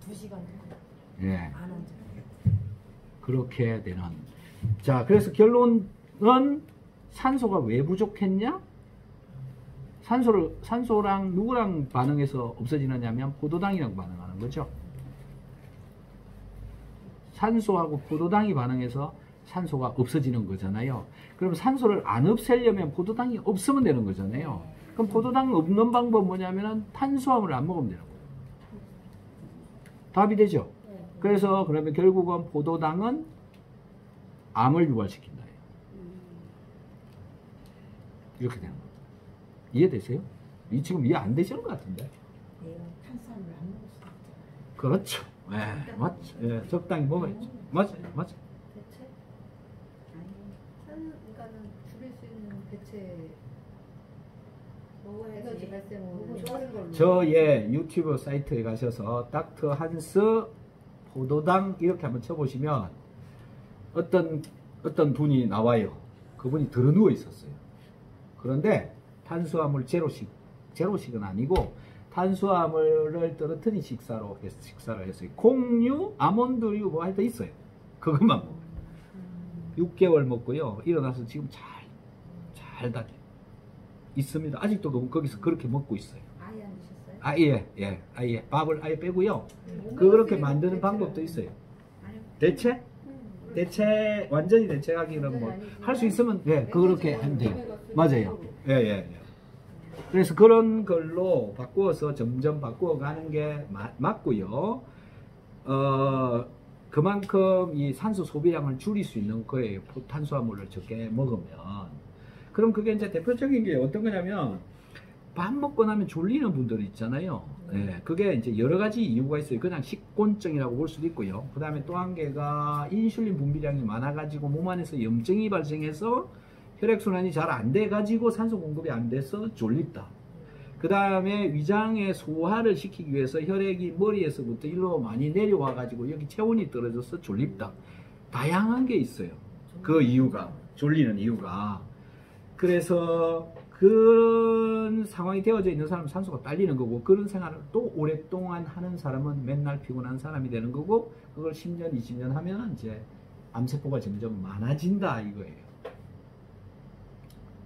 2시간 예. 안 앉아요. 그렇게 되는. 자, 그래서 결론은 산소가 왜 부족했냐? 산소랑 누구랑 반응해서 없어지느냐면 포도당이랑 반응하는 거죠. 산소하고 포도당이 반응해서 산소가 없어지는 거잖아요. 그럼 산소를 안 없애려면 포도당이 없으면 되는 거잖아요. 그럼 포도당 없는 방법 뭐냐면은 탄수화물을 안 먹으면 되는 거예요. 답이 되죠? 그래서 그러면 결국은 포도당은 암을 유발시킨다. 이렇게 되는 거예요. 이해되세요? 지금 이해 안 되시는 것 같은데? 탄수화물 안 먹을 수 없죠. 그렇죠. 예, 맞죠. 예, 적당히 먹어야죠. 맞아, 맞아. 대체? 그러니까는 줄일 수 있는 대체 에너지 발생을 좋아하는 걸로. 저의 유튜브 사이트에 가셔서 닥터 한스 포도당 이렇게 한번 쳐보시면 어떤 분이 나와요. 그분이 들어누워 있었어요. 그런데 탄수화물 제로식은 아니고 탄수화물을 떨어뜨린 식사를 했어요. 콩류, 아몬드류 뭐 하여튼 있어요. 그것만 먹어요. 6개월 먹고요. 일어나서 지금 잘 다녀요. 있습니다. 아직도 거기서 그렇게 먹고 있어요. 아예 안 드셨어요? 아예 밥을 아예 빼고요. 그렇게 만드는 방법도 있어요. 대체 완전히 대체하기는 뭐 할 수 있으면 그렇게 하면 돼요. 맞아요. 예. 그래서 그런 걸로 바꾸어서 점점 바꾸어가는 게 맞고요. 그만큼 이 산소 소비량을 줄일 수 있는 거예요. 탄수화물을 적게 먹으면. 그럼 그게 이제 대표적인 게 어떤 거냐면 밥 먹고 나면 졸리는 분들 있잖아요. 그게 이제 여러 가지 이유가 있어요. 그냥 식곤증이라고 볼 수도 있고요. 그 다음에 또 한 개가 인슐린 분비량이 많아가지고 몸 안에서 염증이 발생해서 혈액순환이 잘 안 돼가지고 산소 공급이 안 돼서 졸립다. 그 다음에 위장의 소화를 시키기 위해서 혈액이 머리에서부터 일로 많이 내려와가지고 여기 체온이 떨어져서 졸립다. 다양한 게 있어요. 그 이유가, 졸리는 이유가. 그래서 그런 상황이 되어져 있는 사람은 산소가 딸리는 거고, 그런 생활을 또 오랫동안 하는 사람은 맨날 피곤한 사람이 되는 거고, 그걸 10년, 20년 하면 이제 암세포가 점점 많아진다 이거예요.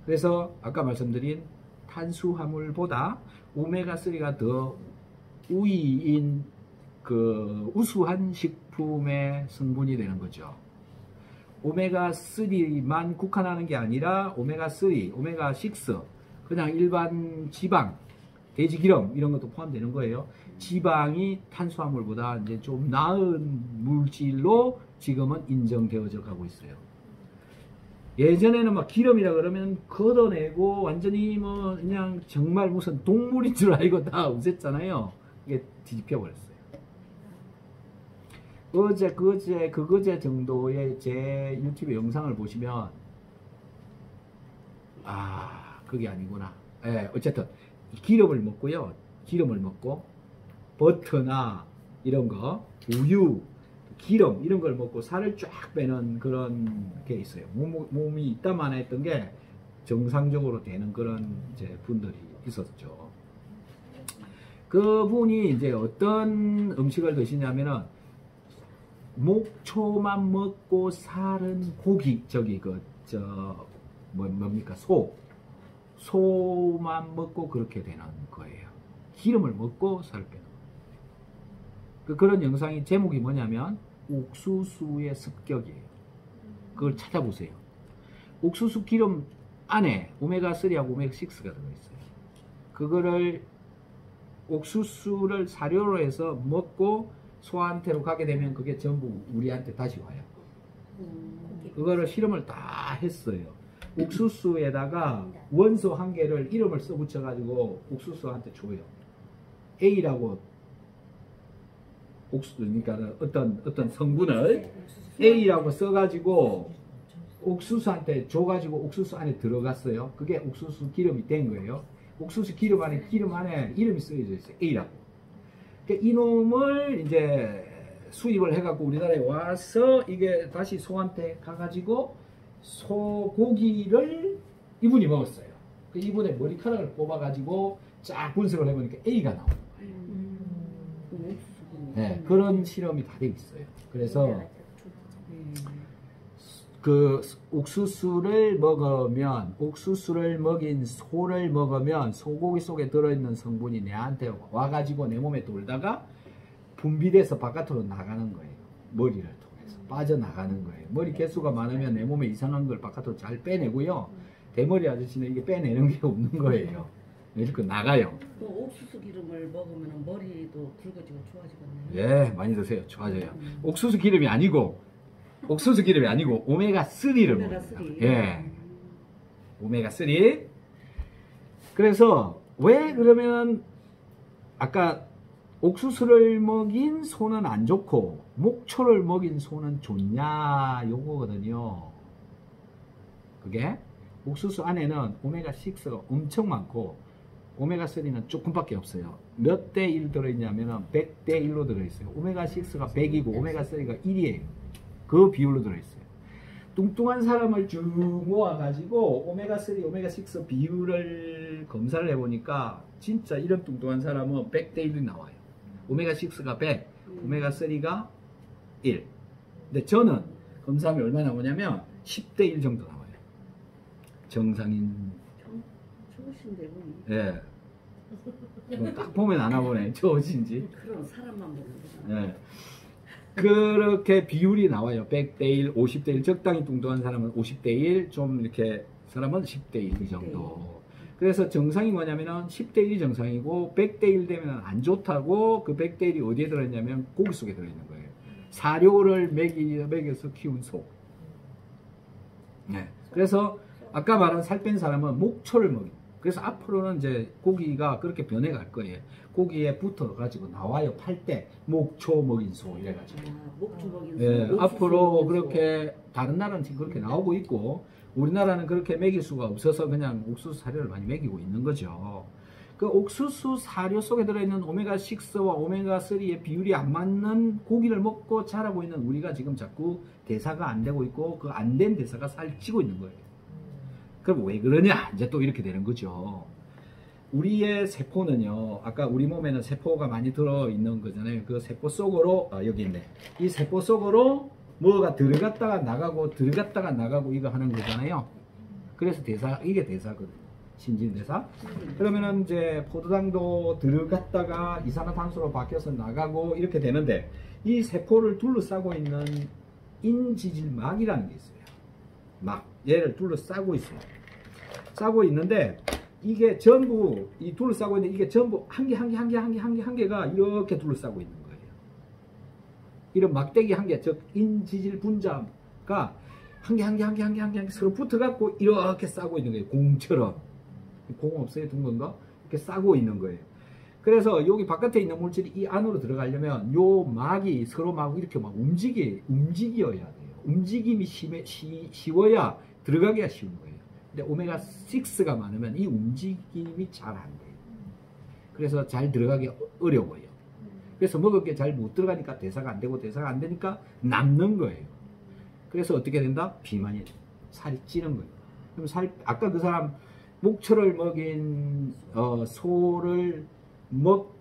그래서 아까 말씀드린 탄수화물보다 오메가3가 더 우위인 그 우수한 식품의 성분이 되는 거죠. 오메가3만 국한하는 게 아니라 오메가3, 오메가6, 그냥 일반 지방, 돼지기름 이런 것도 포함되는 거예요. 지방이 탄수화물보다 이제 좀 나은 물질로 지금은 인정되어져 가고 있어요. 예전에는 막 기름이라 그러면 걷어내고 완전히 뭐 그냥 정말 무슨 동물인 줄 알고 다 없앴잖아요. 이게 뒤집혀 버렸어요. 그거제 정도의 제 유튜브 영상을 보시면 그게 아니구나. 어쨌든 기름을 먹고요. 기름을 먹고 버터나 이런 거, 우유, 기름 이런 걸 먹고 살을 쫙 빼는 그런 게 있어요. 몸이 있다만 했던 게 정상적으로 되는 그런 이제 분들이 있었죠. 그분이 이제 어떤 음식을 드시냐면은 목초만 먹고 살은 고기, 뭡니까? 소만 먹고 그렇게 되는 거예요. 기름을 먹고 살을 빼는 거예요. 그런 영상이 제목이 뭐냐면 옥수수의 습격이에요. 그걸 찾아보세요. 옥수수 기름 안에 오메가3하고 오메가6가 들어있어요. 그거를 옥수수를 사료로 해서 먹고 소한테로 가게 되면 그게 전부 우리한테 다시 와요. 그거를 실험을 다 했어요. 옥수수에다가 원소 한 개를 이름을 써붙여 가지고 옥수수한테 줘요. A라고 그러니까 어떤 성분을 A라고 써가지고 옥수수한테 줘가지고 옥수수 안에 들어갔어요. 그게 옥수수 기름이 된 거예요. 옥수수 기름 안에 이름이 쓰여져 있어요. A라고. 그러니까 이놈을 이제 수입을 해갖고 우리나라에 와서 이게 다시 소한테 가가지고 소고기를 이분이 먹었어요. 그 이분의 머리카락을 뽑아가지고 쫙 분석을 해보니까 A가 나오는 거예요. 네, 그런 실험이 다 돼 있어요. 그래서 그 옥수수를 먹인 소를 먹으면 소고기 속에 들어있는 성분이 내한테 와가지고 내 몸에 돌다가 분비돼서 바깥으로 나가는 거예요. 머리를 통해서 빠져나가는 거예요. 머리 개수가 많으면 내 몸에 이상한 걸 바깥으로 잘 빼내고요. 대머리 아저씨는 이게 빼내는 게 없는 거예요. 이렇게 나가요. 그 옥수수 기름을 먹으면 머리도 굵어지고 좋아지거든요. 예, 많이 드세요. 좋아져요. 옥수수 기름이 아니고 오메가3를 먹어요. 예. 오메가3. 그래서 왜 그러면 아까 옥수수를 먹인 소는 안 좋고 목초를 먹인 소는 좋냐 요거거든요. 그게 옥수수 안에는 오메가6가 엄청 많고 오메가3는 조금밖에 없어요. 몇 대 1 들어있냐면 100대 1로 들어있어요. 오메가6가 100이고 오메가3가 1이에요. 그 비율로 들어있어요. 뚱뚱한 사람을 쭉 모아가지고 오메가3, 오메가6 비율을 검사를 해보니까 진짜 이런 뚱뚱한 사람은 100대 1이 나와요. 오메가6가 100, 오메가3가 1. 근데 저는 검사하면 얼마 나오냐면 10대 1 정도 나와요. 정상인. 좋으신데 뭐. 예. 딱 보면 안 와보네. 좋으신지. 그런 사람만 보는 거잖아. 예. 그렇게 비율이 나와요. 100대 1, 50대 1. 적당히 뚱뚱한 사람은 50대 1, 좀 이렇게 사람은 10대 1 정도. 그래서 정상이 뭐냐면은 10대 1이 정상이고 100대 1 되면 안 좋다고. 그 100대 1이 어디에 들어있냐면 고기 속에 들어있는 거예요. 사료를 먹여서 키운 소. 네. 그래서 아까 말한 살 뺀 사람은 목초를 먹여요. 그래서 앞으로는 이제 고기가 그렇게 변해갈 거예요. 고기에 붙어가지고 나와요. 팔 때 목초 먹인 소 이래가지고. 목초 먹인 소. 예, 앞으로 그렇게 다른 나라는 지금 그렇게 나오고 있고 우리나라는 그렇게 먹일 수가 없어서 그냥 옥수수 사료를 많이 먹이고 있는 거죠. 그 옥수수 사료 속에 들어있는 오메가6와 오메가3의 비율이 안 맞는 고기를 먹고 자라고 있는 우리가 지금 자꾸 대사가 안 되고 있고 그 안 된 대사가 살찌고 있는 거예요. 그럼 왜 그러냐? 이제 또 이렇게 되는 거죠. 우리의 세포는요, 아까 우리 몸에는 세포가 많이 들어있는 거잖아요. 그 세포 속으로, 여기 있네. 이 세포 속으로 뭐가 들어갔다가 나가고 이거 하는 거잖아요. 그래서 이게 대사거든요. 신진대사. 그러면은 이제 포도당도 들어갔다가 이산화탄소로 바뀌어서 나가고 이렇게 되는데 이 세포를 둘러싸고 있는 인지질막이라는 게 있어요. 막 얘를 둘러싸고 있어요. 싸고 있는데 이게 전부 이 둘러싸고 있는 이게 전부 한 개가 이렇게 둘러싸고 있는 거예요. 이런 막대기 한 개, 즉 인지질 분자가 한 개 서로 붙어갖고 이렇게 싸고 있는 거예요. 공처럼. 공 없어요? 둥근 거? 이렇게 싸고 있는 거예요. 그래서 여기 바깥에 있는 물질이 이 안으로 들어가려면 요 막이 서로 막 이렇게 막 움직여야 돼요. 움직임이 쉬워야 들어가기가 쉬운 거예요. 근데 오메가6가 많으면 이 움직임이 잘 안 돼요. 그래서 잘 들어가기 어려워요. 그래서 먹을 게 잘 못 들어가니까 대사가 안 되고 대사가 안 되니까 남는 거예요. 그래서 어떻게 된다? 비만이 살이 찌는 거예요. 그럼 아까 그 사람 목초를 먹인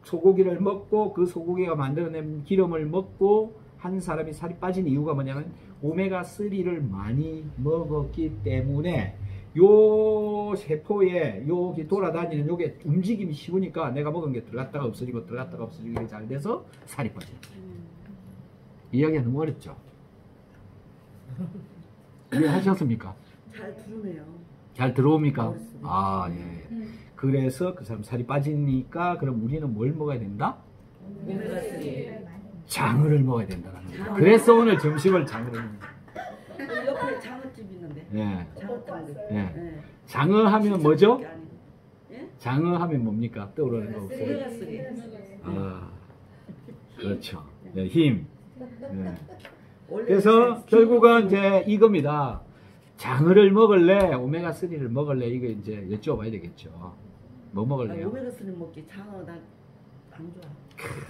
소고기를 먹고 그 소고기가 만들어낸 기름을 먹고 한 사람이 살이 빠진 이유가 뭐냐면 오메가3를 많이 먹었기 때문에 요 세포에 여기 돌아다니는 요게 움직임이 쉬우니까 내가 먹은 게 들어갔다가 없어지고 이게 잘 돼서 살이 빠져요. 이야기가 너무 어렵죠? 이해하셨습니까? 잘 들으네요. 잘 들어옵니까? 어렵습니다. 아, 예. 그래서 그 사람 살이 빠지니까 그럼 우리는 뭘 먹어야 된다? 오메가3. 장어를 먹어야 된다는 거예요. 그래서 오늘 점심을 장어를 먹는다. 옆에 장어집 있는데. 예. 장어탕. 예. 네. 장어 하면 뭐죠? 예? 장어 하면 뭡니까? 떠오르는 거 없어요? 오메가3. 아, 그렇죠. 예, 힘. 예. 원래 그래서 결국은 이제 이겁니다. 장어를 먹을래? 오메가3를 먹을래? 이거 이제 여쭤봐야 되겠죠. 뭐 먹을래요? 오메가3 먹기 장어 난 안 좋아.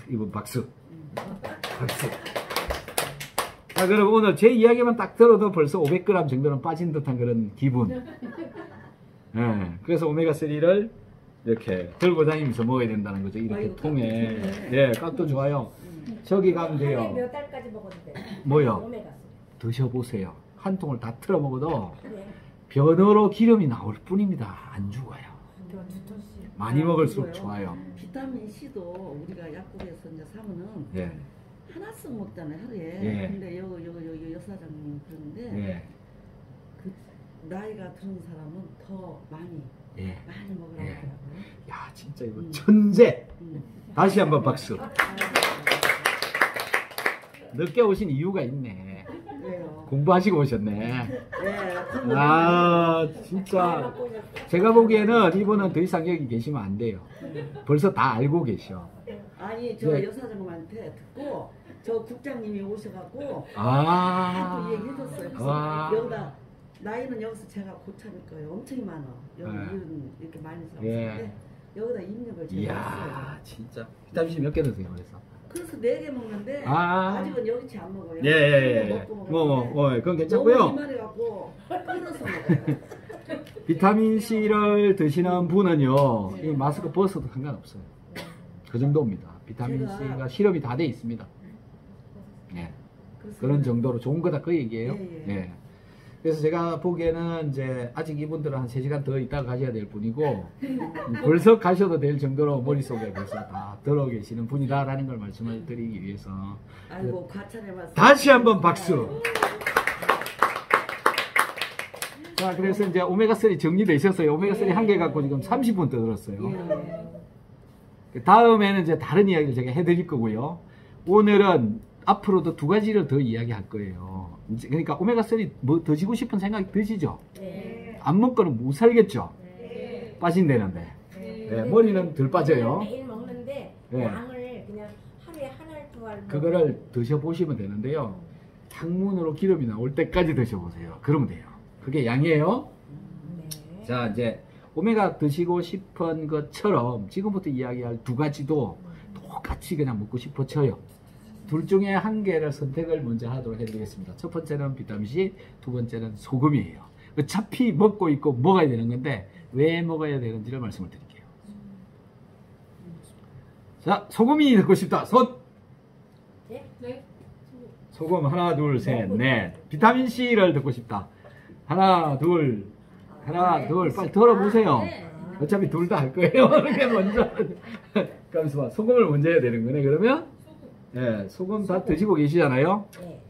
이분 박수. 박수. 자, 그럼 오늘 제 이야기만 딱 들어도 벌써 500g 정도는 빠진 듯한 그런 기분. 예, 그래서 오메가3를 이렇게 들고 다니면서 먹어야 된다는 거죠. 이렇게 아이고, 통에. 깍도 좋네. 예, 깍도 좋아요. 저기 가면 하루에 돼요. 몇 달까지 먹어도 돼? 뭐요? 오메가3. 드셔보세요. 한 통을 다 틀어 먹어도 그래. 변으로 기름이 나올 뿐입니다. 안 죽어요. 그거 2톤씩. 많이 먹을수록 그거요? 좋아요. 비타민 C도 우리가 약국에서 이제 사면은 예, 하나씩 먹잖아요 하루에. 예. 근데 요 여사장님 그런데 예, 그 나이가 드는 사람은 더 많이 예. 먹으라고 예. 하더라고요. 야, 진짜 이거 천재. 다시 한번 박수. 늦게 오신 이유가 있네. 왜요? 공부하시고 오셨네. 네. 아, 진짜. 제가 보기에는 이분은 더 이상 여기 계시면 안 돼요. 벌써 다 알고 계셔. 아니 저 네. 여사장님한테 듣고 저 국장님이 오셔갖고 아, 또 얘기해줬어요. 그래서 아. 여기다 나이는 여기서 제가 고참일 거예요. 엄청 많아. 여기 네. 일은 이렇게 많이 예. 잡았는데 여기다 입력을 제가 이야, 했어요. 진짜. 비타민 C 몇 개 드세요, 그래서? 그래서 4개 먹는데 아. 아직은 여기치 안 먹어요. 예, 예, 예. 먹고 그건 너무 괜찮고요. 이만해갖고 끊어서 먹어요. 비타민 C를 드시는 분은요, 이 마스크 벗어도 상관없어요. 그 정도입니다. 비타민 제가- C가 실험이 다 돼 있습니다. 예. 그래서 그런 정도로 좋은 거다 그 얘기예요. 예, 예. 예. 그래서 제가 보기에는 이제 아직 이분들은 한 3시간 더 있다가 가셔야 될 분이고 벌써 가셔도 될 정도로 머릿속에 벌써 다 들어 계시는 분이다라는 걸 말씀을 드리기 위해서 아이고 과찬의 말씀. 다시 한번 박수. 자, 그래서 이제 오메가3 정리돼 있었어요. 오메가3 한 개 갖고 지금 30분 떠들었어요. 예. 다음에는 이제 다른 이야기를 제가 해드릴 거고요. 오늘은 앞으로도 2가지를 더 이야기할 거예요. 이제 그러니까 오메가3 뭐 드시고 싶은 생각이 드시죠? 네. 안 먹고는 못 살겠죠? 네. 빠진다는데. 네, 머리는 덜 빠져요. 매일 먹는데 네. 양을 그냥 하루에 한 알, 2알. 그거를 드셔보시면 되는데요. 창문으로 기름이 나올 때까지 드셔보세요. 그러면 돼요. 그게 양이에요. 네. 자, 이제 오메가 드시고 싶은 것처럼 지금부터 이야기할 2가지도 똑같이 그냥 먹고 싶어 쳐요. 둘 중에 한 개를 선택을 먼저 하도록 해드리겠습니다. 첫 번째는 비타민C, 두 번째는 소금이에요. 어차피 먹고 있고 먹어야 되는 건데 왜 먹어야 되는지를 말씀을 드릴게요. 자, 소금이 듣고 싶다. 손! 네? 네. 소금 하나, 둘, 셋, 넷. 비타민C를 듣고 싶다. 하나, 둘, 빨리 들어보세요. 어차피 둘 다 할 거예요. 이렇게 먼저. 잠시만, 소금을 먼저 해야 되는 거네, 그러면? 네, 소금 다 드시고 계시잖아요? 네.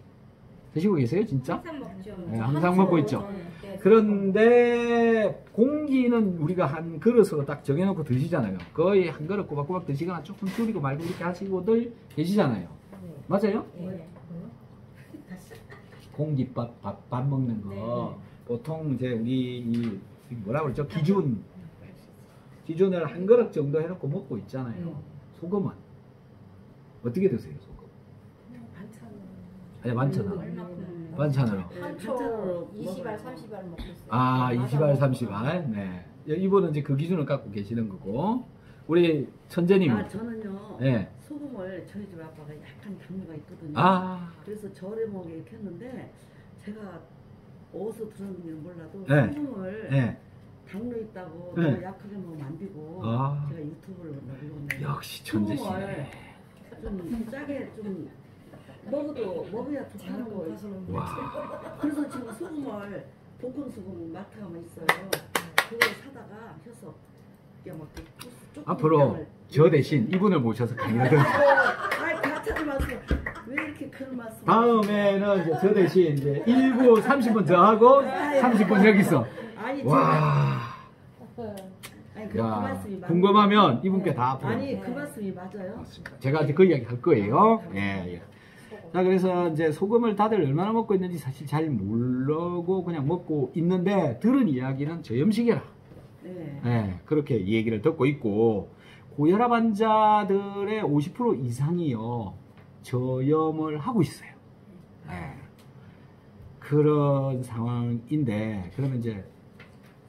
드시고 계세요, 진짜? 항상 먹죠. 네, 항상 먹고 있죠. 네. 그런데 공기는 우리가 한 그릇으로 딱 정해놓고 드시잖아요. 거의 한 그릇 꼬박꼬박 드시거나 조금 줄이고 말고 이렇게 하시고들 계시잖아요. 네. 맞아요? 네. 공깃밥, 밥 먹는 거. 보통 이제 우리 이 뭐라 그러죠? 기준을 한 그릇 정도 해놓고 먹고 있잖아요. 소금은 어떻게 드세요, 소금? 아니, 많잖아. 많잖아요. 한초 20알, 30알 먹고 있어요. 아, 20알, 30알. 네. 이분은 이제 그 기준을 갖고 계시는 거고. 우리 천재님은. 아 저는요. 네. 소금을 저희 집 아빠가 약간 당뇨가 있거든요. 아, 그래서 저렴하게 이렇게 했는데 제가 어디서 들었는지는 몰라도 네. 소금을 네. 당뇨 있다고 네. 너무 약하게 먹으면 안 되고 아. 제가 유튜브를 보고 역시 천재시네. 좀 짜게 좀 먹어야 좋다는 거예요. 와. 그래서 지금 소금을 볶은 소금 마트 가면 있어요. 그걸 사다가 혀서 이렇게 조금 앞으로 양을 저 대신 이분을 모셔서 강의를 들으세요. 아이 가짜는 말씀 왜 이렇게 큰 말씀 다음에는 이제 저 대신 이제 1부 30분 더 하고 30분 여기서. 아니 와. 아니 그 야, 말씀이 맞는 궁금하면 거예요. 이분께 다 앞으로. 아니 그 말씀이 맞아요. 맞습니다. 제가 이제 그 이야기 할 거예요. 예, 예. 자, 그래서 이제 소금을 다들 얼마나 먹고 있는지 사실 잘 모르고 그냥 먹고 있는데 들은 이야기는 저염식이라. 네. 예, 그렇게 얘기를 듣고 있고 고혈압 환자들의 50% 이상이요 저염을 하고 있어요. 예. 그런 상황인데 그러면 이제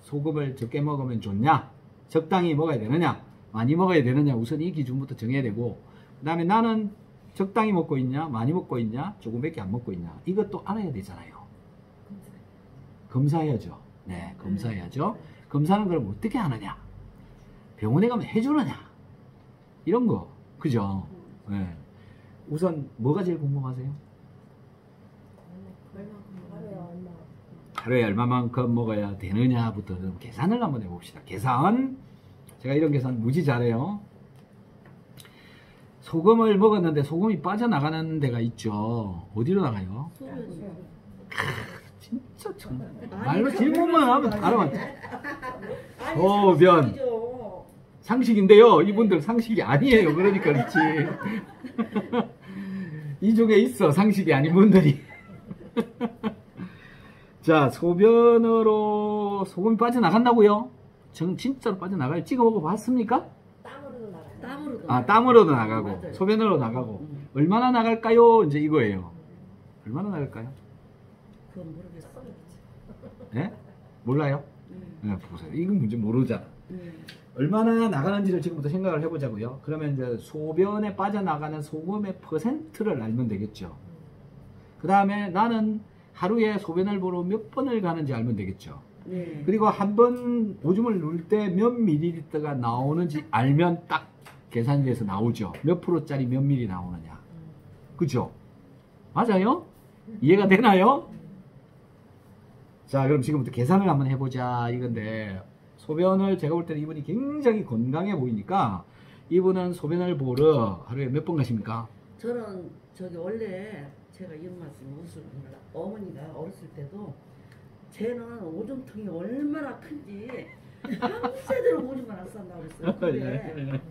소금을 적게 먹으면 좋냐? 적당히 먹어야 되느냐? 많이 먹어야 되느냐? 우선 이 기준부터 정해야 되고 그 다음에 나는 적당히 먹고 있냐? 많이 먹고 있냐? 조금밖에 안 먹고 있냐? 이것도 알아야 되잖아요. 검사해야죠. 네, 검사해야죠. 검사는 그럼 어떻게 하느냐? 병원에 가면 해주느냐? 이런 거. 그죠? 네. 우선 뭐가 제일 궁금하세요? 하루에 얼마만큼 먹어야 되느냐부터 좀 계산을 한번 해봅시다. 계산. 제가 이런 계산 무지 잘해요. 소금을 먹었는데 소금이 빠져나가는 데가 있죠. 어디로 나가요? 진짜 정말 말로 질문만 하면 바로 맞죠. 소변. 상식인데요. 이분들 상식이 아니에요. 그러니까 그렇지. 이 중에 있어. 상식이 아닌 분들이. 자, 소변으로 소금이 빠져나간다고요? 진짜로 빠져나가요? 찍어 먹어봤습니까? 땀으로도 나가요. 땀으로도. 아, 땀으로도 나가고 맞아요. 소변으로 나가고 얼마나 나갈까요? 이제 이거예요. 얼마나 나갈까요? 그건 모르겠어. 예? 몰라요? 네, 보세요. 이건 문제 모르잖아. 음. 얼마나 나가는지를 지금부터 생각을 해보자고요. 그러면 이제 소변에 빠져나가는 소금의 퍼센트를 알면 되겠죠. 그 다음에 나는 하루에 소변을 보러 몇 번을 가는지 알면 되겠죠. 네. 그리고 한 번 오줌을 누울 때 몇 밀리리터가 나오는지 알면 딱 계산이 돼서 나오죠. 몇 프로짜리 몇 밀리 나오느냐. 그죠? 맞아요? 이해가 되나요? 자, 그럼 지금부터 계산을 한번 해보자 이건데, 소변을 제가 볼 때는 이분이 굉장히 건강해 보이니까 이분은 소변을 보러 하루에 몇 번 가십니까? 저는 저기 원래 제가 이런 말씀 무슨 어머니가 어렸을 때도 쟤는 오줌통이 얼마나 큰지 밤새도록 오줌만 안 싼다고 그랬어요. 근데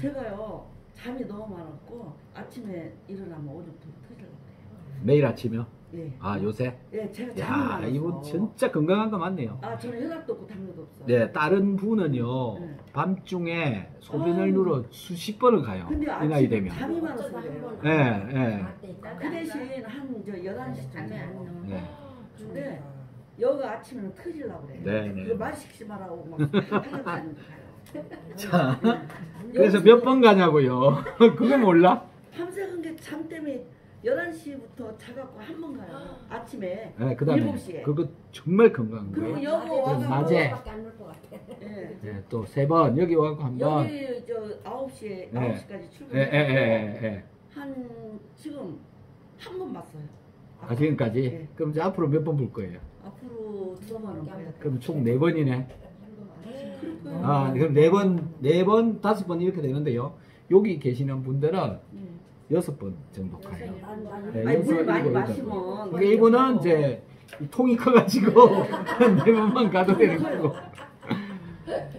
제가요 잠이 너무 많았고 아침에 일어나면 오줌통이 터지려고 그래요. 매일 아침이요? 예. 아, 요새? 예, 제가 잠이 야, 많아서. 이분 진짜 건강한 거 맞네요. 아, 저는 혈압도 없고 당뇨도 없어요. 네, 다른 분은요, 네. 밤중에 소변을 아유. 누러 수십 번을 가요. 근데 이 나이 아침에 되면. 잠이 많아서 어쩌다 한 그래요. 번 예, 예. 그 대신 한 저 11시쯤 자요. 네. 근데 여기 아침에는 터지려고 그래요. 네, 네. 그거 말 시키지 말라고 막 하려고 가요. 자, 그래서 몇 번 가냐고요? 그거 몰라? 밤새는 게 잠 때문에 11시부터 자갖고 한 번 가요. 아침에 네, 그 다음에 7시에. 그거 정말 건강한 그리고 거예요. 여기 와서 낮에. 예. 네, 또 세 번 여기 와서 한 번. 여기 저 9시에 네. 9시까지 예, 출근해서 예, 예, 예. 한 지금 한 번 봤어요. 아, 지금까지? 네. 그럼 이제 앞으로 몇 번 볼 거예요? 앞으로 2번은 봐야 돼. 그럼 총 4번이네. 그럴 거예요. 아, 그럼 4번, 5번 이렇게 되는데요. 여기 계시는 분들은 예. 6번 정도 가요. 네, 아니 물 여섯, 많이 일곱, 마시면 그러니까 이분은 이제 이 통이 커가지고 4번만 가도 되는 거고.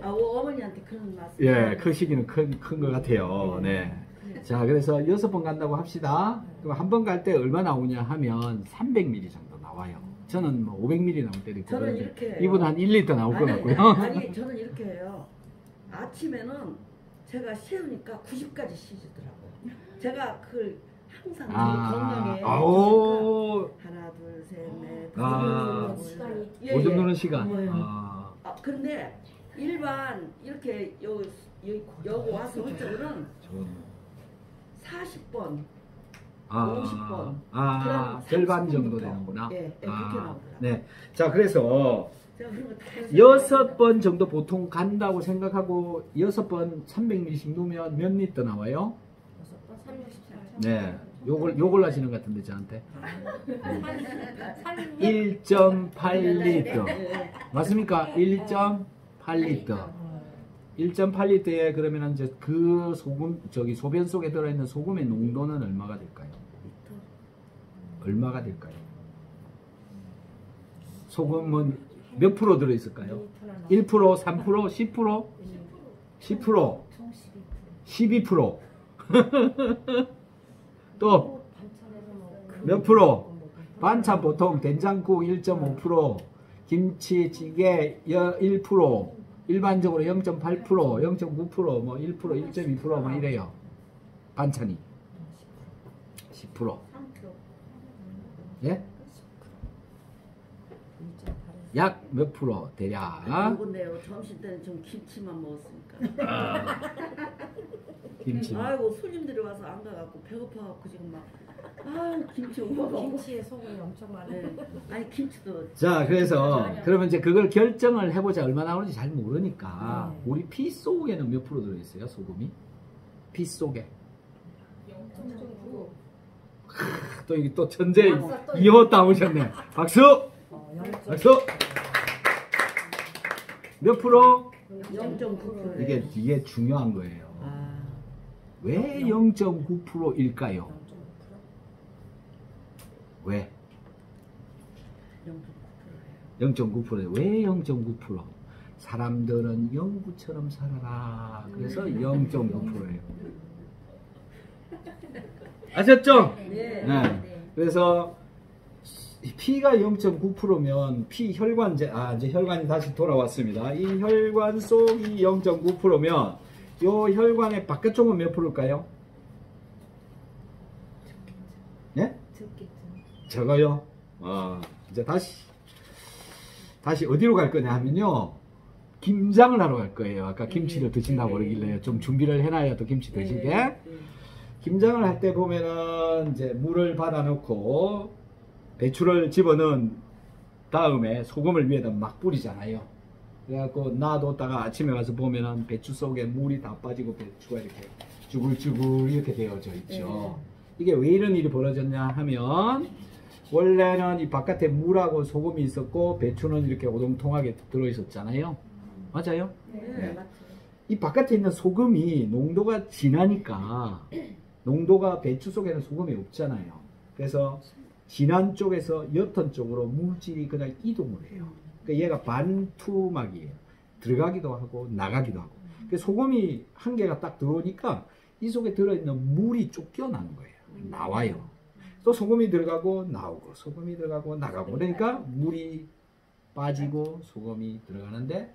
아, 어머니한테 그런 말씀. 예, 그 시기는 큰 것 같아요. 네. 자, 그래서 6번 간다고 합시다. 그럼 한 번 갈 때 얼마 나오냐 하면 300ml 정도 나와요. 저는 뭐 500ml 나올 때도 있고. 저는 그런데 이렇게 해요. 이분 한 1리터 나올 것 같고요. 아니 저는 이렇게 해요. 아침에는 제가 쉬우니까 90까지 쉬시더라고요. 제가 그걸 항상 건강에 아오, 하나 둘셋넷 아. 시간이 오줌 누는 시간. 네. 아, 그런데 일반 이렇게 여기 와서 할 때는 좋은. 40번, 아, 50번. 아, 그럼 절반 30번 정도 부터. 되는구나. 예, 예, 그렇게 나오더라고요. 네. 자, 그래서 제가 그런 거다 6번 정도 보통 간다고 생각하고 6번 300ml씩 넣으면 몇 리터 나와요? 네. 요걸 하시는 것 같은데 저한테. 1.8리터. 예. 맞습니까? 1.8리터. 1.8리터에 그러면 이제 그 소금 저기 소변 속에 들어있는 소금의 농도는 얼마가 될까요? 얼마가 될까요? 소금은 몇 프로 들어있을까요? 1%, 3%, 10%? 10%? 12%? 또 몇 프로? 반찬 보통 된장국 1.5%, 김치찌개 1%, 일반적으로 0.8%, 0.9%, 뭐 1%, 1.2% 뭐 이래요. 반찬이 10%. 예? 약 몇 프로 대략? 근데요 점심 때는 좀 김치만 먹었으니까. 김치. 아이고 손님들이 와서 안 가갖고 배고파갖고 지금 막 김치 오고. 김치에 소금이 엄청 많아요. 네. 아니 김치도. 자, 그래서 그러면 이제 그걸 결정을 해보자. 얼마 나오는지 잘 모르니까 네. 우리 피 속에는 몇 프로 들어있어요? 소금이? 피 속에 또 이게 또 천재 박사 또 2호 따오셨네. 박수! 0.9%. 박수! 몇 프로? 0.9%. 이게 중요한 거예요. 아, 왜 0.9%일까요? 왜? 0.9%예요. 0.9%예요. 왜 0.9%? 사람들은 영구처럼 살아라. 그래서 0.9%예요. 아셨죠? 네. 네. 그래서 P가 0.9%면 P 혈관제 이제 혈관이 다시 돌아왔습니다. 이 혈관 속이 0.9%면 요 혈관의 바깥쪽은 몇 프로일까요? 네? 적어요. 이제 다시 어디로 갈 거냐 하면요. 김장을 하러 갈 거예요. 아까 김치를 드신다고 그러길래 좀 준비를 해놔야 또 김치 드시게. 김장을 할 때 보면은 이제 물을 받아 놓고 배추를 집어넣은 다음에 소금을 위에다 막 뿌리잖아요. 그래갖고 놔뒀다가 아침에 와서 보면은 배추 속에 물이 다 빠지고 배추가 이렇게 쭈글쭈글 이렇게 되어져 있죠. 이게 왜 이런 일이 벌어졌냐 하면 원래는 이 바깥에 물하고 소금이 있었고 배추는 이렇게 오동통하게 들어있었잖아요. 맞아요? 네, 맞죠. 이 바깥에 있는 소금이 농도가 진하니까 농도가 배추 속에는 소금이 없잖아요. 그래서 진한 쪽에서 옅은 쪽으로 물질이 그냥 이동을 해요. 그러니까 얘가 반투막이에요. 들어가기도 하고 나가기도 하고. 그래서 소금이 한 개가 딱 들어오니까 이 속에 들어있는 물이 쫓겨나는 거예요. 나와요. 또 소금이 들어가고 나오고 소금이 들어가고 나가고 그러니까 물이 빠지고 소금이 들어가는데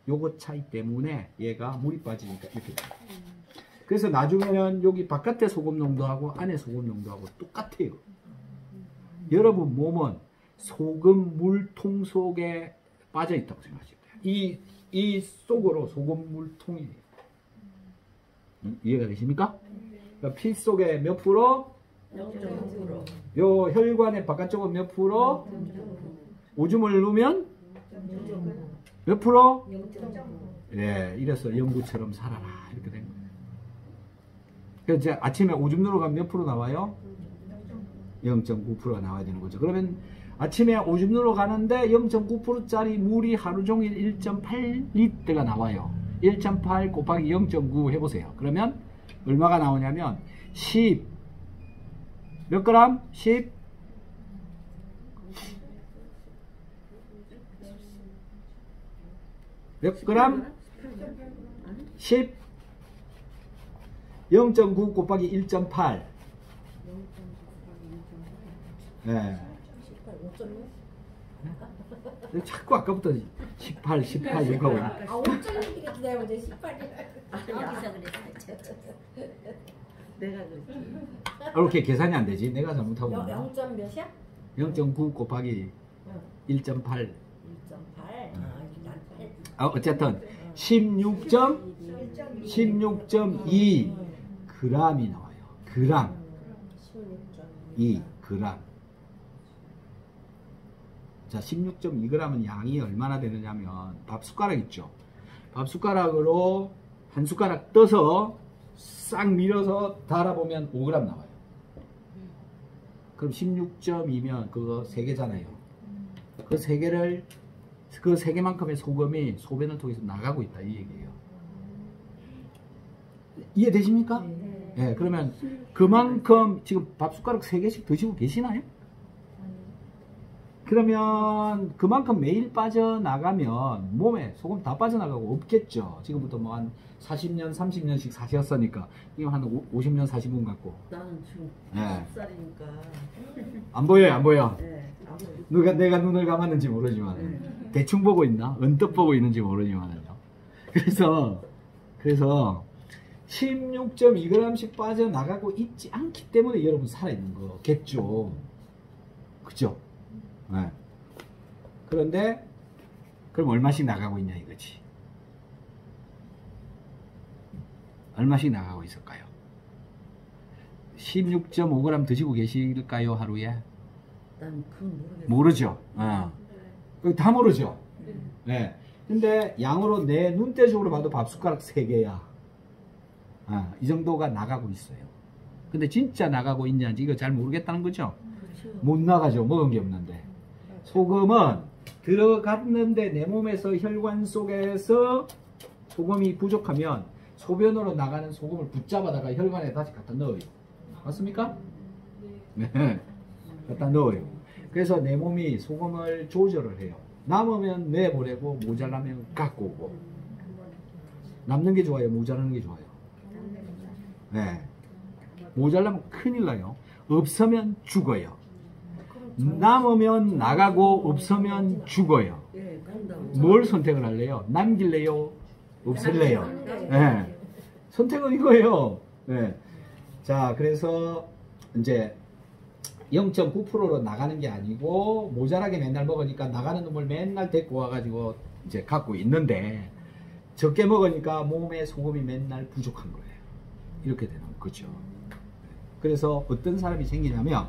요거 차이 때문에 얘가 물이 빠지니까 이렇게 돼요. 그래서 나중에는 여기 바깥에 소금 농도하고 안에 소금 농도하고 똑같아요. 여러분 몸은 소금 물통 속에 빠져 있다고 생각하시면 돼요. 이 속으로 소금 물통이 이해가 되십니까? 그러니까 피 속에 몇 프로? 0.9%. 요 혈관의 바깥쪽은 몇 프로? 오줌을 누면 몇 프로? 0.9. 예, 이래서 영구처럼 살아라 이렇게 된 거예요. 그래서 이제 아침에 오줌 누러 가면 몇 프로 나와요? 0.9%가 나와야 되는 거죠. 그러면 아침에 오줌 누러 가는데 0.9%짜리 물이 하루 종일 1.8리터가 나와요. 1.8 곱하기 0.9 해보세요. 그러면 얼마가 나오냐면 10 몇 그램? 10 몇 그램? 10 0.9 곱하기 1.8 네. 5.6? 자꾸 아까부터 18 이거 하고 있네. 5.6이니까 기다려보자. 18이야. 여기서 그랬어. 내가 그랬지. 이렇게 계산이 안 되지. 내가 잘못하고 0점 몇이야? 0.9 곱하기 1.8 1.8. 어쨌든 16.2 g이 나와요. 그람 2 그람. 자, 16.2g은 양이 얼마나 되느냐면 밥 숟가락 있죠. 밥 숟가락으로 한 숟가락 떠서 싹 밀어서 달아보면 5g 나와요. 그럼 16.2면 그거 3개잖아요. 그 3개를 그 3개만큼의 소금이 소변을 통해서 나가고 있다 이 얘기예요. 이해되십니까? 네. 그러면 그만큼 지금 밥 숟가락 3개씩 드시고 계시나요? 그러면 그만큼 매일 빠져나가면 몸에 소금 다 빠져나가고 없겠죠. 지금부터 뭐 한 40년, 30년씩 사셨으니까 이거 한 50년 사신 분 같고. 나는 지금 네. 10살이니까. 안 보여요, 안 보여. 네. 내가 눈을 감았는지 모르지만 대충 보고 있나? 언뜻 보고 있는지 모르지만요. 그래서 16.2g씩 빠져나가고 있지 않기 때문에 여러분 살아있는 거겠죠. 그죠? 네. 그런데 그럼 얼마씩 나가고 있냐 이거지. 얼마씩 나가고 있을까요? 16.5g 드시고 계실까요 하루에? 난 그건 모르겠어. 모르죠. 다 모르죠. 네. 근데 양으로 내 눈대중으로 봐도 밥 숟가락 3개야. 이 정도가 나가고 있어요. 근데 진짜 나가고 있냐는지 이거 잘 모르겠다는 거죠. 그렇죠. 못 나가죠. 먹은 게 없는데. 소금은 들어갔는데 내 몸에서 혈관 속에서 소금이 부족하면 소변으로 나가는 소금을 붙잡아다가 혈관에 다시 갖다 넣어요. 맞습니까? 네. 갖다 넣어요. 그래서 내 몸이 소금을 조절을 해요. 남으면 내보내고 모자라면 갖고 오고. 남는 게 좋아요? 모자라는 게 좋아요? 네. 모자라면 큰일 나요. 없으면 죽어요. 남으면 나가고 없으면 죽어요. 예, 간다고. 뭘 선택을 할래요? 남길래요? 없을래요? 네. 선택은 이거예요. 네. 자, 그래서 이제 0.9%로 나가는 게 아니고 모자라게 맨날 먹으니까 나가는 놈을 맨날 데리고 와가지고 이제 갖고 있는데 적게 먹으니까 몸에 소금이 맨날 부족한 거예요. 이렇게 되는 거죠. 그래서 어떤 사람이 생기냐면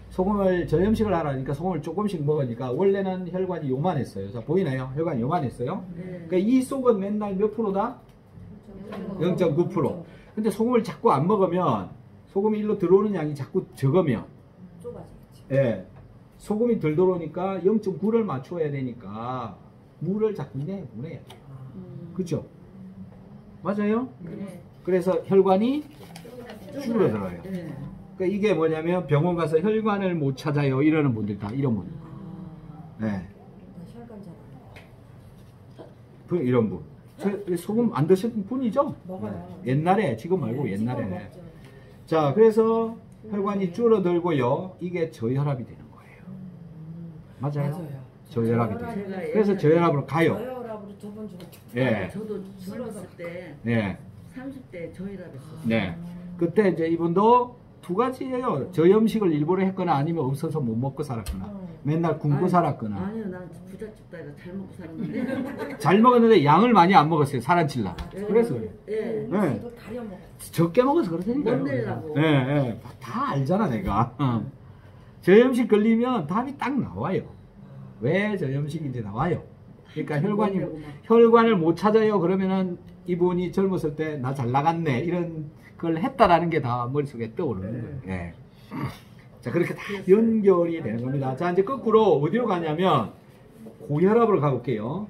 소금을 저염식을 하라니까 소금을 조금씩 먹으니까 원래는 혈관이 요만했어요. 자, 보이나요? 혈관이 요만했어요. 네. 그러니까 이 속은 맨날 몇 프로다? 0.9%. 근데 소금을 자꾸 안 먹으면 소금이 일로 들어오는 양이 자꾸 적으면 좁아지겠지. 예, 소금이 덜 들어오니까 0.9를 맞춰야 되니까 물을 자꾸 내보내야 돼요. 그죠? 맞아요? 그래. 그래서 혈관이 줄어들어요. 네. 그러니까 이게 뭐냐면 병원 가서 혈관을 못 찾아요 이러는 분들 다 이런 분. 네. 나 혈관 잘 이런 분. 소금 안 드신 분이죠? 먹어요. 옛날에, 지금 말고 네, 옛날에. 찍어 먹죠. 자, 그래서 혈관이 줄어들고요. 이게 저혈압이 되는 거예요. 맞아요? 맞아요. 저혈압이 돼요. 제가 그래서 저혈압으로 가요. 저혈압으로 2번 죽었죠. 예. 저도 젊었을 때 네. 30대 저혈압했었어요. 네. 그때 이제 이분도 두 가지예요. 저염식을 일부러 했거나 아니면 없어서 못 먹고 살았거나. 맨날 굶고 아니, 살았거나. 아니요, 난 부잣집 딸이라 잘 먹고 살았는데. 잘 먹었는데 양을 많이 안 먹었어요. 살안칠라. 그래서 그래요. 예. 네. 이거 가려 먹어. 적게 먹어서 그렇다니까요. 못 내려고. 예, 예. 다 알잖아, 내가. 저염식 걸리면 답이 딱 나와요. 왜 저염식인지 나와요. 그러니까 혈관을 못 찾아요. 그러면은 이분이 젊었을 때 나 잘 나갔네. 이런 걸 했다라는 게 다 머릿속에 떠오르는 거예요. 예. 자, 그렇게 다 연결이 되는 겁니다. 자, 이제 거꾸로 어디로 가냐면 고혈압으로 가볼게요.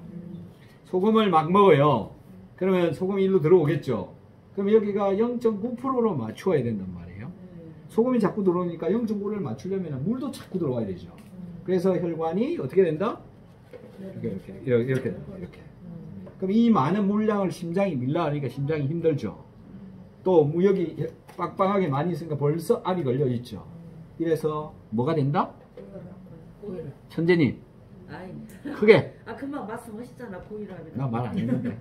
소금을 막 먹어요. 그러면 소금이 일로 들어오겠죠. 그럼 여기가 0.9%로 맞춰야 된단 말이에요. 소금이 자꾸 들어오니까 0.9를 맞추려면 물도 자꾸 들어와야 되죠. 그래서 혈관이 어떻게 된다? 이렇게. 그럼 이 많은 물량을 심장이 밀라하니까 심장이 힘들죠. 또 무역이 빵빵하게 많이 있으니까 벌써 압이 걸려 있죠. 이래서 뭐가 된다? 천재님 아이. 크게. 아, 금방 말씀하셨잖아, 고혈압이라고. 나 말 안 했는데.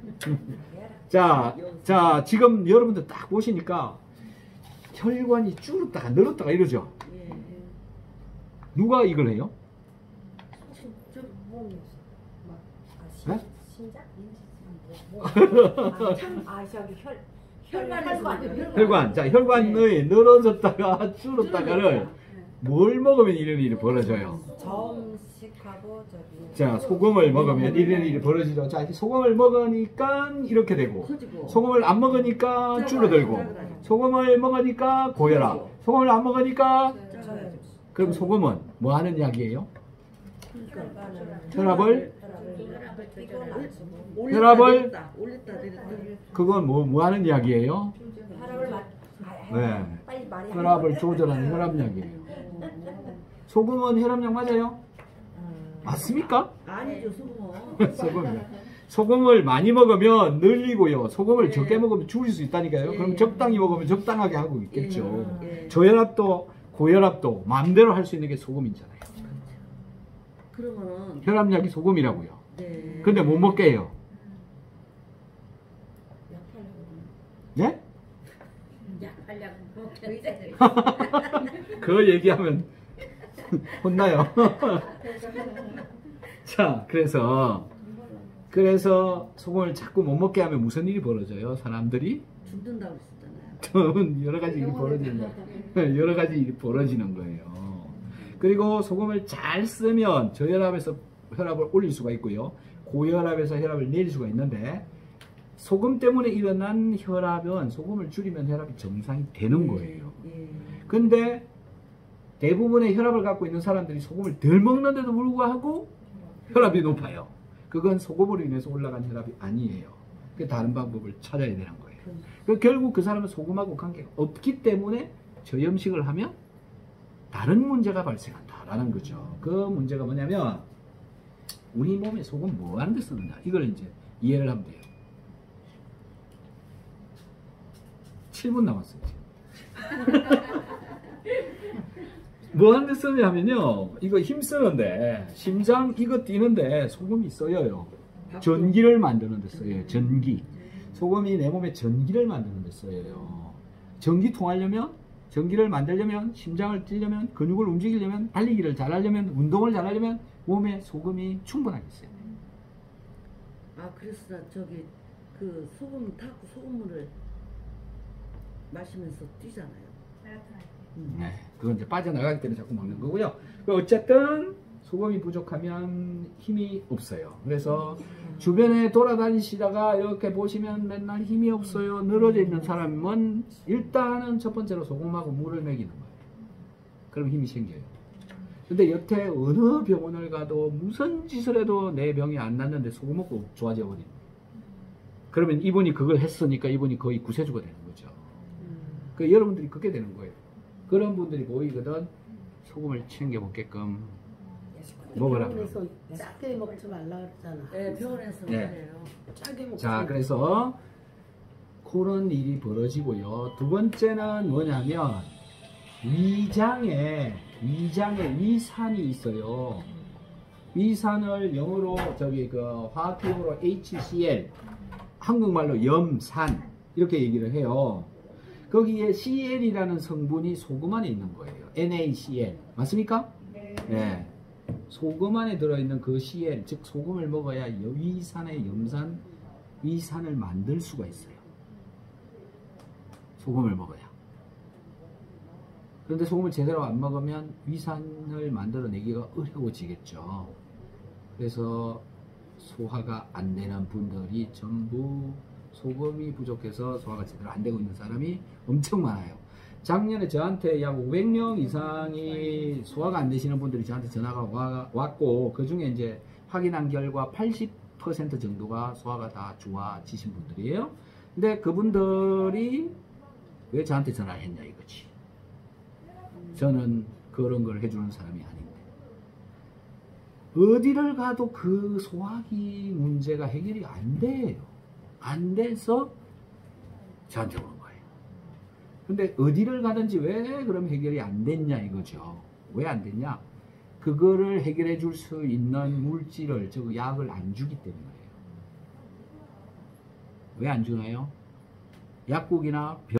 자, 지금 여러분들 딱 보시니까 혈관이 줄었다가 늘었다가 이러죠. 예. 누가 이걸 해요? 네? 신장? 저기 혈관. 혈관. 자, 혈관의 늘어졌다가 줄었다가를 뭘 먹으면 이런 일이 벌어져요? 점식하고 저기. 자, 소금을 먹으면 이런 일이 벌어지죠. 자, 소금을 먹으니까 이렇게 되고, 커지고. 소금을 안 먹으니까 줄어들고, 소금을 먹으니까 고혈압, 소금을 안 먹으니까 그럼 소금은 뭐 하는 약이에요? 혈압을 올렸다 내렸다. 그건 뭐 하는 약이에요? 네. 빨리 말해. 혈압을 조절하는 혈압약이에요. 소금은 혈압약 맞아요? 맞습니까? 아니죠, 소금은. 소금이요. 소금을 많이 먹으면 늘리고요. 소금을 예. 적게 먹으면 줄일 수 있다니까요. 예. 그럼 적당히 먹으면 적당하게 하고 있겠죠. 예. 저혈압도 고혈압도 마음대로 할 수 있는 게 소금이잖아요. 그러면은. 혈압약이 소금이라고요. 네. 근데 못 먹게 해요. 예? 약하려고 먹겠는데. 그거 얘기하면 혼나요. 자, 그래서 소금을 자꾸 못 먹게 하면 무슨 일이 벌어져요? 사람들이 죽는다고 했었잖아요. 여러 가지 일이 벌어지는 거예요. 여러 가지 일이 벌어지는 거예요. 그리고 소금을 잘 쓰면 저혈압에서 혈압을 올릴 수가 있고요. 고혈압에서 혈압을 내릴 수가 있는데 소금 때문에 일어난 혈압은 소금을 줄이면 혈압이 정상이 되는 거예요. 예. 근데 대부분의 혈압을 갖고 있는 사람들이 소금을 덜 먹는데도 불구하고 혈압이 높아요. 그건 소금으로 인해서 올라간 혈압이 아니에요. 그 다른 방법을 찾아야 되는 거예요. 그 결국 그 사람은 소금하고 관계가 없기 때문에 저염식을 하면 다른 문제가 발생한다라는 거죠. 그 문제가 뭐냐면 우리 몸에 소금 뭐 하는 데 쓰느냐 이걸 이제 이해를 하면 돼요. 7분 남았어요. 뭐 하는 데 쓰느냐 하면요, 이거 힘쓰는데 심장 이거 뛰는데 소금이 써요. 전기를 만드는 데 써요. 전기. 소금이 내 몸에 전기를 만드는 데 써요. 전기 통하려면, 전기를 만들려면, 심장을 뛰려면, 근육을 움직이려면, 달리기를 잘하려면, 운동을 잘하려면 몸에 소금이 충분하게 있어요. 아 그래서 저기 그 소금 타고 소금물을 마시면서 뛰잖아요. 네, 그건 이제 빠져나가기 때문에 자꾸 먹는 거고요. 어쨌든 소금이 부족하면 힘이 없어요. 그래서 주변에 돌아다니시다가 이렇게 보시면 맨날 힘이 없어요, 늘어져 있는 사람은 일단은 첫 번째로 소금하고 물을 먹이는 거예요. 그럼 힘이 생겨요. 근데 여태 어느 병원을 가도 무슨 짓을 해도 내 병이 안 낫는데 소금 먹고 좋아져 버립니다. 그러면 이분이 그걸 했으니까 이분이 거의 구세주가 되는 거죠. 그 여러분들이 그렇게 되는 거예요. 그런 분들이 보이거든 소금을 챙겨 먹게끔 먹으라고. 병원에서 짜게 먹지 말라 그러잖아. 네, 병원에서 네. 그래요. 짜게 먹지. 자, 그래서 그런 일이 벌어지고요. 두 번째는 뭐냐면 위장에 위산이 있어요. 위산을 영어로 저기 그 화학기호로 HCl, 한국말로 염산 이렇게 얘기를 해요. 거기에 CL이라는 성분이 소금 안에 있는 거예요. NaCl 맞습니까? 네. 소금 안에 들어있는 그 CL, 즉 소금을 먹어야 위산의 염산, 위산을 만들 수가 있어요. 소금을 먹어야. 그런데 소금을 제대로 안 먹으면 위산을 만들어내기가 어려워지겠죠. 그래서 소화가 안 되는 분들이 전부 소금이 부족해서 소화가 제대로 안 되고 있는 사람이 엄청 많아요. 작년에 저한테 약 500명 이상이 소화가 안 되시는 분들이 저한테 전화가 왔고, 그 중에 이제 확인한 결과 80% 정도가 소화가 다 좋아지신 분들이에요. 근데 그분들이 왜 저한테 전화를 했냐 이거지. 저는 그런 걸 해주는 사람이 아닌데. 어디를 가도 그 소화기 문제가 해결이 안 돼요. 안 돼서 저한테 오는 거예요. 근데 어디를 가든지 왜 그럼 해결이 안 됐냐 이거죠. 왜 안 됐냐? 그거를 해결해 줄 수 있는 물질을, 즉 약을 안 주기 때문이에요. 왜 안 주나요? 약국이나